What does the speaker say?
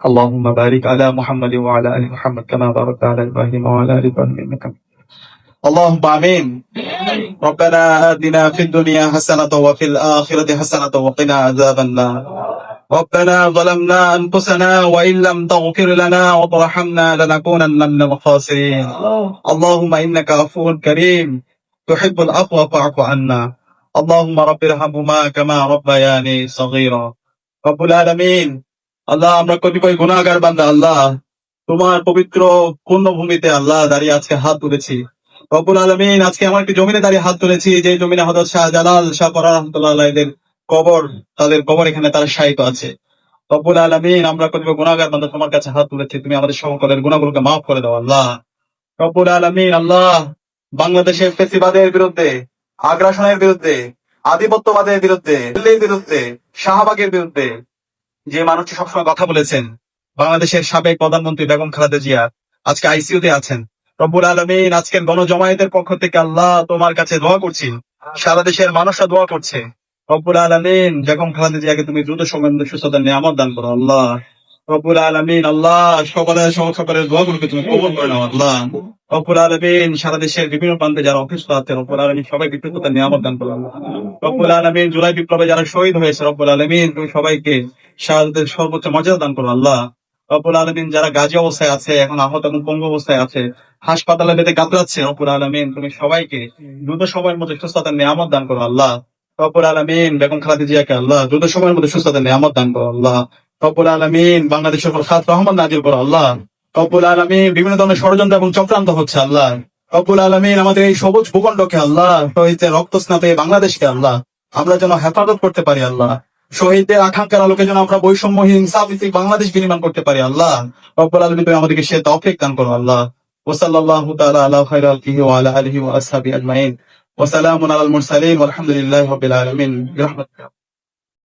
اللهم بارك على محمد وعلى ال محمد كما باركت على ابراهيم وعلى ال ابراهيم انك اللهم امين. ربنا آتنا في الدنيا حسنة وفي الآخرة حسنة وقنا عذاب النار. ربنا ظلمنا أنفسنا وإن لم تغفر لنا وترحمنا لنكونن من الخاسرين. اللهم إنك عفو كريم تحب العفو فاعف عنا. اللهم رب ارحمهما كما ربياني صغيرا. রব্বুল আলামিন, আল্লাহ আমরা কতিপয় গুনাহগার বান্দা, আল্লাহ তোমার পবিত্র পুণ্যভূমিতে আল্লাহ দাঁড়িয়ে আজকে হাত তুলেছি। রব্বুল আলামিন, আজকে আমার একটি জমিনে দাঁড়িয়ে হাত তুলেছি, যে জমিনে হযরত শাহজালাল শাহ পরান রাহমাতুল্লাহ আলাইহির কবর, তাদের কবর এখানে তারা শায়িত আছে। রব্বুল আলামিন, আমরা কতিপয় গুনাহগার বান্দা তোমার কাছে হাত তুলেছি, তুমি আমাদের সকলের গুনাহগুলোকে মাফ করে দাও আল্লাহ। রব্বুল আলামিন, আল্লাহ বাংলাদেশের ফেসিবাদের বিরুদ্ধে, আগ্রাসনের বিরুদ্ধে, আধিপত্যবাদের বিরুদ্ধে, দিল্লির বিরুদ্ধে, শাহবাগের বিরুদ্ধে যে মানুষটি সবসময় কথা বলেছেন, বাংলাদেশের সাবেক প্রধানমন্ত্রী বেগম খালেদা জিয়া আজকে আইসিইউতে আছেন। রব্বুল আলামিন, আজকের গণজমায়েতের পক্ষ থেকে আল্লাহ তোমার কাছে দোয়া করছি, সারা দেশের মানুষরা দোয়া করছে। রব্বুল আলামিন, বেগম খালেদা জিয়াকে তুমি দ্রুত সময়ের মধ্যে সুস্থতার নিয়ামত দান করো আল্লাহ। রব্বুল আলামিন, আল্লাহ সকলের দোয়াগুলোকে তুমি কবুল করে নাও আল্লাহ। রব্বুল আলামিন, সারা দেশের বিভিন্ন প্রান্তে যারা অসুস্থ আছে, রব্বুল আলামিন সবাইকে সুস্থতার নিয়ামত দান করো আল্লাহ। রব্বুল আলামিন, জুলাই বিপ্লবে যারা শহীদ হয়েছে, রব্বুল আলামিন তুমি সবাইকে শাহাদাতের সর্বোচ্চ মর্যাদা দান করো আল্লাহ। রব্বুল আলামিন, যারা গাজী অবস্থায় আছে, এখন আহত এবং পঙ্গু অবস্থায় আছে, হাসপাতালে বেঁধে কাতরাচ্ছে, রব্বুল আলামিন তুমি সবাইকে দ্রুত সময়ের মধ্যে সুস্থতার নিয়ামত দান করো আল্লাহ। রব্বুল আলামিন, বেগম খালেদা জিয়াকে আল্লাহ দ্রুত সময়ের মধ্যে সুস্থতার নিয়ামত দান করো আল্লাহ। রব্বুল আলামিন, বাংলাদেশের উপর খাস রহমত নাজিল করো আল্লাহ। রব্বুল আলামিন, বিভিন্ন ধরনের ষড়যন্ত্র এবং চক্রান্ত হচ্ছে আল্লাহ। রব্বুল আলামিন, আমাদের এই সবুজ ভূখণ্ডকে আল্লাহ, শহীদের রক্তস্নাতে বাংলাদেশকে আল্লাহ আমরা যেন হেফাজত করতে পারি আল্লাহ। শহীদদের আকাঙ্ক্ষার আলোকে যেন আমরা বৈষম্যহীন ইনসাফভিত্তিক বাংলাদেশ বিনির্মাণ করতে পারি আল্লাহ। রব্বুল আলামিন, তুমি আমাদেরকে সে তৌফিক দান করো আল্লাহ। ওয়া সাল্লাল্লাহু তাআলা আলা খায়রিহি ওয়া আলা আলিহি ওয়া আসহাবিহি আজমাইন। ওয়া সালামুন আলাল মুরসালিন ওয়ালহামদুলিল্লাহি রাব্বিল আলামিন।